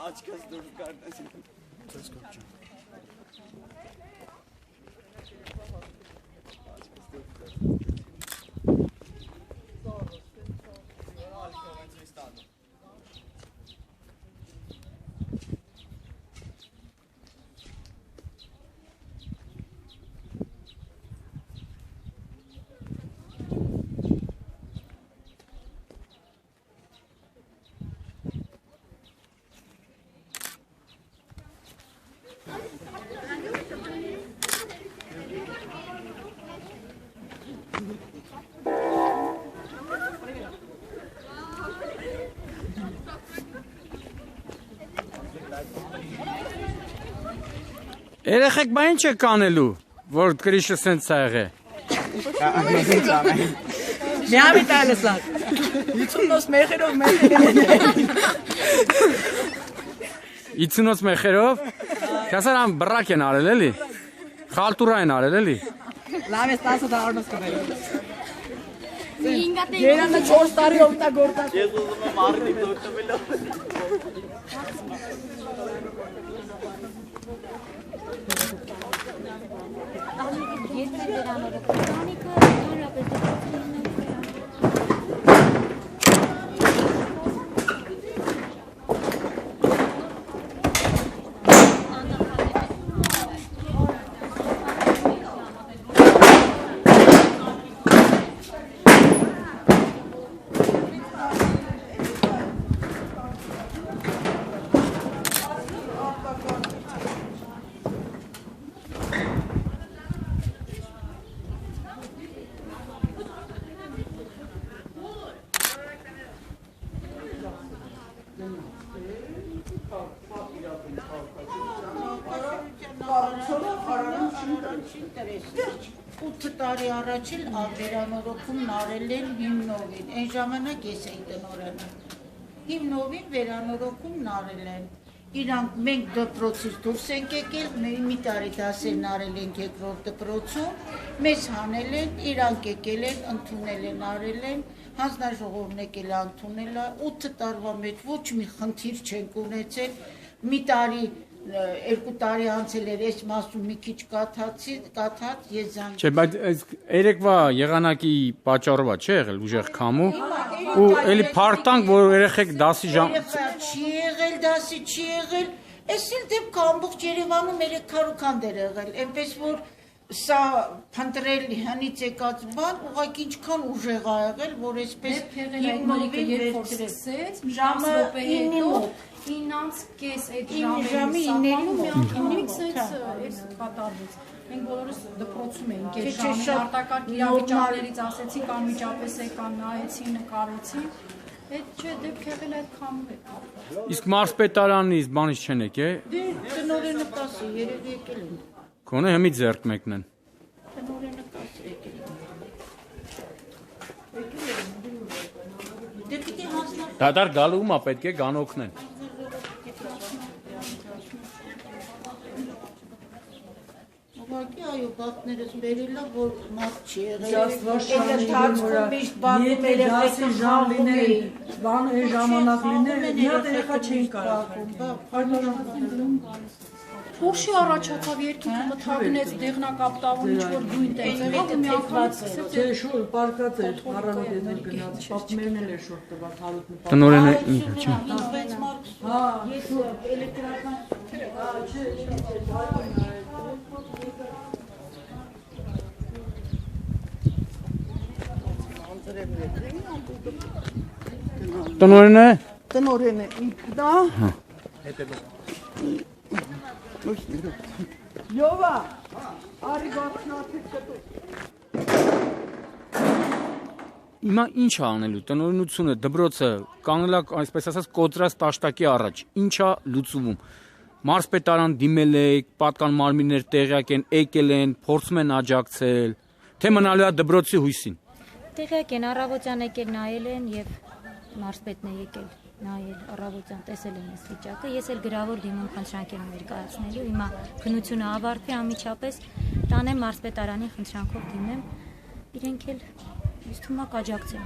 Açıkçası durup kardeşim. Söz kopacağım. Երեխեք բա ինչ եք անելու, որ գրիշը սենց ա եղե։ Միամի տալես լավ։ 50 մեխերով մեխերով։ 50 մեխերով։ Կասար ամ բրակ են արել էլի։ Խալտուրա են արել էլի։ Լավ է 10 դարնոց կբերեմ։ Ինգատե Երանը 4 տարի օգտագործած։ Ես ուզում եմ արդի դոկտոմելով։ Եթե դրանով կորանիկը նորապես տարի առաջ էլ վերանորոգումն արել են հիմնովին, այն ժամանակ ես էի տնօրենը, հիմնովին վերանորոգումն արել են, իրանք մենք դպրոցից դուրս ենք եկել, մի տարի դասերն արել ենք երկրորդ դպրոցում, մեզ հանել են, իրանք եկել են, ընդունել են, արել են, հանձնաժողովն եկել է ընդունել է, 8 տարվա մեջ ոչ մի խնդիր չենք ունեցել, մի տարի 2 տարի անցել էր այս մասում մի քիչ կաթած ես զանգ։ Չէ, բայց երեկվա եղանակի պատճառով է, չէ եղել ուժեղ քամու ու էլի փարտանք, որ երեխեք դասի ժամ Չի եղել դասի, չի եղել, այս էլ դեպքը ամբողջ Երևանում 300 քանդեր եղել, այնպես որ սա փնտրել հնից եկած բան, ուղղակի ինչքան ուժեղ ա եղել, որ այսպես հիմնովին վերցրեց, ժամը 9-ի մոտ 9:30 այդ ժամի 9-ի մոտ այս կատարվեց։ Մենք բոլորս դպրոցում էինք, այս ժամին արտակարգ իրավիճակներից ասեցինք, անմիջապես եկան, նայեցին, նկարեցին։ Այդ չէ, դեպք եղել այդ քամու հետ։ Իսկ մարզպետարանից բանից չեն եկե։ Դե տնօրենը կասի, երևի եկել են։ Կոնե հմի ձեռք մեկնեն։ Տնօրենը կասի եկել են։ Դե պիտի հանձնա Դադար գալու ումա պետք է գան օգնեն։ Ուղղակի այո, բախտներս բերելա, որ մարդ չի եղել։ Այդ ընթացքում միշտ բախում երեխեքը խաղում էին։ Բան է ժամանակ լիներ, մի հատ երեխա չէին կարող։ Փոշի առաջացավ երկինքը մթագնեց, դեղնակապտավուն ինչ-որ գույն տեծել, մի անգամ Չէ, շուտ պարկած էր, առավոտ էր գնաց, պատմերն էլ էր շորտ տված հարուտն։ Տնօրենը ինչա։ Հա, ես էլեկտրական Տնօրենը Տնօրեն է, դա։ Յովա, արի գաղտնացից կտու։ Հիմա ինչ է անելու տնօրենությունը, դպրոցը կանգնելա, այսպես ասած, կոտրած տաշտակի առաջ։ Ինչ է լուծվում։ Մարզպետարան դիմել եք, պատկան մարմիններ տեղյակ են, եկել են, փորձում են աջակցել, թե մնալու է դպրոցի հույսին։ Տեղյակ են, առավոտյան եկել նայել են եւ մարզպետն է եկել։ նայել առավոտյան տեսել եմ այս վիճակը, ես էլ գրավոր դիմում խնդրանքերում ներկայացնելու, հիմա քննությունը ավարտվի անմիջապես տանեմ մարզպետարանի խնդրանքով դիմեմ, իրենք էլ ինձ թվում է կաջակցեն։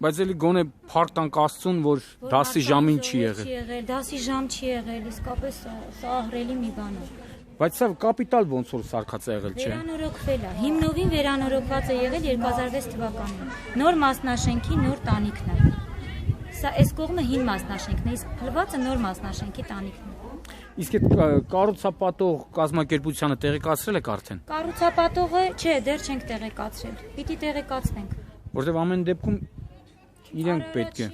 Բայց էլի գոնե փառք տանք Աստծուն, որ դասի ժամին չի եղել։ Դասի ժամ չի եղել, իսկապես սա ահռելի մի բան է։ Բայց սա կապիտալ ոնց որ սարքած է եղել, չէ։ Վերանորոգվել է։ Հիմնովին վերանորոգված է եղել 2006 թվականին։ Նոր մասնաշենքի նոր տանիքն է։ Սա այս կողմը հին մասնաշենքն է, իսկ փլվածը նոր մասնաշենքի տանիքն է։ Իսկ այդ կառուցապատող կազմակերպությանը տեղեկացրել եք արդեն։ Կառուցապատողը, չէ, դեռ չենք տեղեկացրել։ Պիտի տեղեկացնենք։ Որտեվ ամեն դեպքում իրենք պետք է։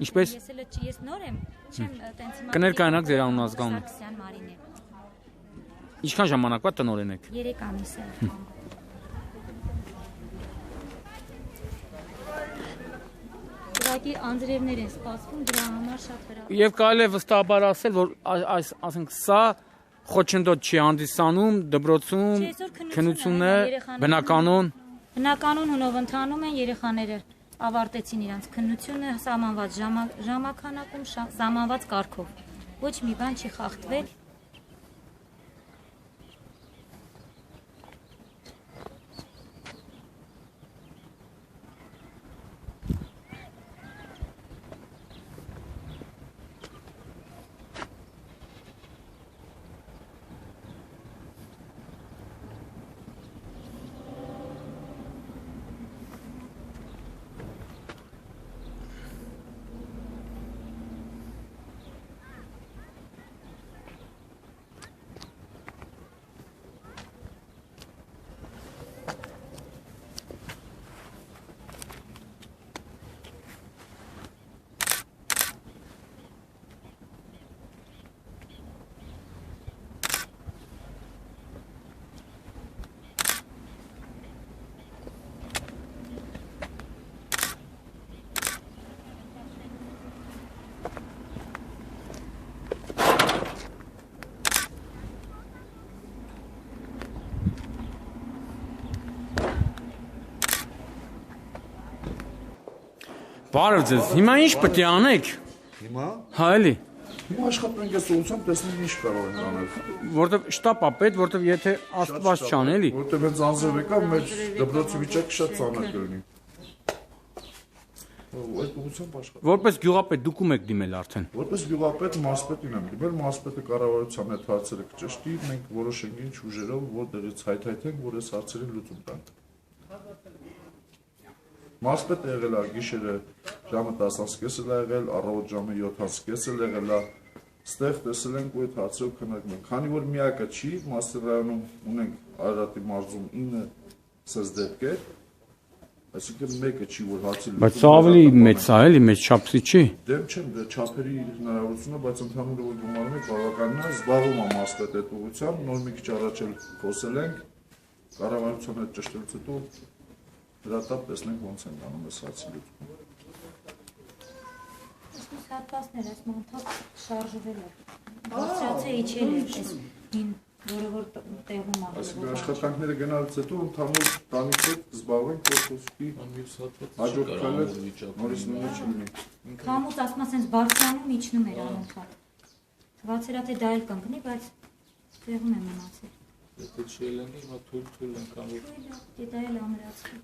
Ինչպես Ես նոր եմ, չեմ տենց հիմա։ կներկայանաք ձեր անուն ազգանունը։ Սարգսյան Մարինե։ Ինչքան ժամանակվա տնօրեն եք։ 3 ամիս է։ Ուղղակի անձրևներ են սպասվում, դրա համար շատ վրա։ Եվ կարելի է վստահաբար ասել, որ ասենք սա խոչընդոտ չի հանդիսանում դպրոցում քննությունը բնականon հունով ընթանում են երեխաները ավարտեցին իրանց քննությունը սահմանված ժամանականակում, սահմանված կարգով։ Ոչ մի բան չի խախտվել։ Բարև ձեզ։ Հիմա ինչ պետք է անեք։ Հիմա Հա էլի։ Հիմա աշխատենք այս ուղղությամբ տեսնենք ինչ կարող ենք անել։ Որտեվ շտապ է պետք, որտեվ եթե Աստված չան, էլի։ Որտեվ հենց անձև եկա, մեր դպրոցի վիճակը շատ ծանր կլինի։ Այդ ուղղությամբ աշխատենք։ Որպես գյուղապետ դուք ում եք դիմել արդեն։ Որպես գյուղապետ մարզպետին եմ դիմել, մարզպետը կառավարության հետ հարցերը կճշտի, մենք որոշենք ինչ ուժերով որտեղից հայթայթենք, որ այս հարցերին լուծում տանք։ Մարզպետը եղել է գիշերը ժամը 10:30 է եղել, առավոտ ժամը 7:30 է եղել, ստեղ տեսել ենք ու այդ հարցերով քննարկում ենք։ Քանի որ միակը չի, Մասր ռայոնում ունենք Արարատի մարզում 9 սս դեպքեր, այսինքն մեկը չի, որ հարցի լուծում։ Բայց սա ավելի մեծ է, էլի, մեծ չափսի չի։ Դեմ չեմ, դա չափերի հնարավորությունը, բայց ընդհանուր որ գումարում եք բավականին է, զբաղվում է մարզպետը այդ ուղղությամբ, նոր մի քիչ առաջ էլ խոսել ենք, կառավարության հետ ճշտելուց հետո դրատապ տեսնենք ոնց են անում այս հարցի լուծումը։ Այս հատվածներ այս մանթակ շարժվել է։ Բարձրացե իջել է այս հին, որը որ տեղում է։ Այսինքն աշխատանքները գնալուց հետո ընդհանուր տանիք հետ զբաղվենք փոխոսքի հաջորդ քայլը նորից նույնը չլինի։ Քամուց ասում ասենց բարձրանում իջնում էր անընդհատ։ Թվացել է թե դա էլ կընկնի, բայց տեղում է մնացել։ Եթե չի ելնի, հիմա թույլ ենք անում։ Դա էլ ամրացվի։